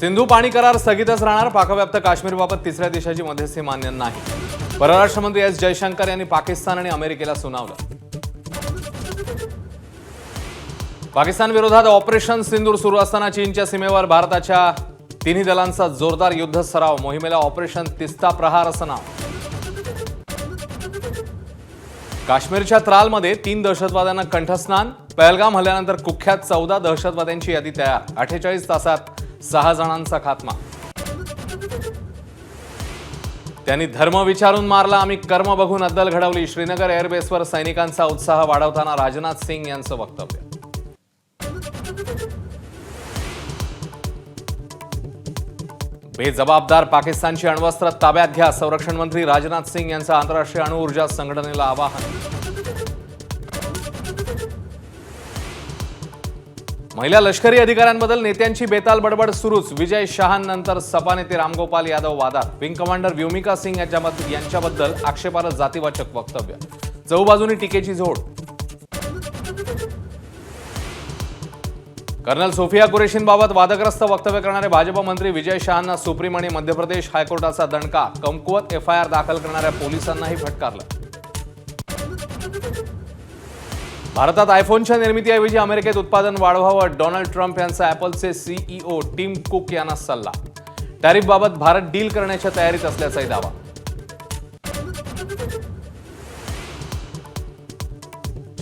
सिंधू पाणी करार स्थगितच राहणार. पाकव्याप्त काश्मीरबाबत तिसऱ्या देशाची मध्यस्थी मान्य नाही. परराष्ट्र मंत्री एस जयशंकर यांनी पाकिस्तान आणि अमेरिकेला सुनावलं. पाकिस्तान विरोधात ऑपरेशन सिंदूर सुरू असताना चीनच्या सीमेवर भारताच्या तिन्ही दलांचा जोरदार युद्ध सराव. मोहिमेला ऑपरेशन तिस्ता प्रहार असं नाव. काश्मीरच्या त्रालमध्ये 3 दहशतवाद्यांना कंठस्नान. पहलगाम हल्ल्यानंतर कुख्यात 14 दहशतवाद्यांची यादी तयार. 48 तासात 6 जणांचा खात्मा. त्यांनी धर्म विचारून मारला, आम्ही कर्म बघून अद्दल घडवली. श्रीनगर एअरबेसवर सैनिकांचा उत्साह वाढवताना राजनाथ सिंग यांचं वक्तव्य. बेजबाबदार पाकिस्तानची अण्वस्त्र ताब्यात घ्या. संरक्षण मंत्री राजनाथ सिंग यांचं आंतरराष्ट्रीय अणु ऊर्जा संघटनेला आवाहन. महिला लष्करी अधिकाऱ्यांबद्दल नेत्यांची बेताल बडबड सुरूच. विजय शहांनंतर सपा नेते रामगोपाल यादव वादात. विंग कमांडर व्योमिका सिंग यांच्याबद्दल आक्षेपार्ह जातीवाचक वक्तव्य. चहूबाजूंनी टीकेची झोड. कर्नल सोफिया कुरेशींबाबत वादग्रस्त वक्तव्य करणारे भाजप मंत्री विजय शहांना सुप्रीम आणि मध्य प्रदेश हायकोर्टाचा दणका. कमकुवत एफआयआर दाखल करणाऱ्या पोलिसांनाही फटकारलं. भारतात आयफोनच्या निर्मितीऐवजी अमेरिकेत उत्पादन वाढवावं. डोनाल्ड ट्रम्प यांचा ॲपलचे सीईओ टिम कुक यांना सल्ला. टॅरिफबाबत भारत डील करण्याच्या तयारीत असल्याचाही दावा.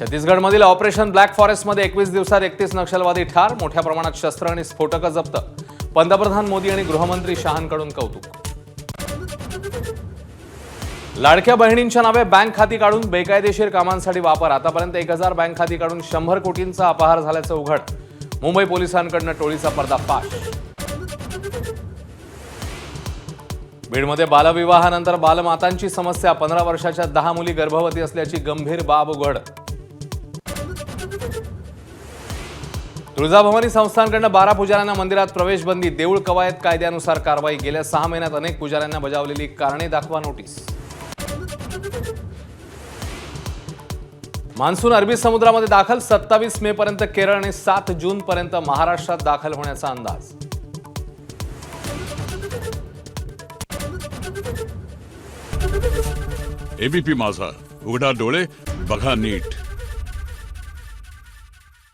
छत्तीसगडमधील ऑपरेशन ब्लॅक फॉरेस्टमध्ये 21 दिवसात 31 नक्षलवादी ठार. मोठ्या प्रमाणात शस्त्र आणि स्फोटकं जप्त. पंतप्रधान मोदी आणि गृहमंत्री शहांकडून कौतुक. लाडक्या बहिणींच्या नावे बँक खाती काढून बेकायदेशीर कामांसाठी वापर. आतापर्यंत 1000 बँक खाती काढून 100 कोटींचा अपहार झाल्याचं उघड. मुंबई पोलिसांकडून टोळीचा पर्दाफाश. बीडमध्ये बालविवाहानंतर बालमातांची समस्या. 15 वर्षाच्या 10 मुली गर्भवती असल्याची गंभीर बाब उघड. तुळजाभवानी संस्थानकडून 12 पुजाऱ्यांना मंदिरात प्रवेश बंदी. देऊळ कवायत कायद्यानुसार कारवाई. गेल्या 6 महिन्यात अनेक पुजाऱ्यांना बजावलेली कारणे दाखवा नोटीस. मान्सून अरबी समुद्रामध्ये दाखल. 27 मे पर्यंत केरळ आणि 7 जून पर्यंत महाराष्ट्रात दाखल होण्याचा अंदाज. एबीपी माझा, उघडा डोळे बघा नीट.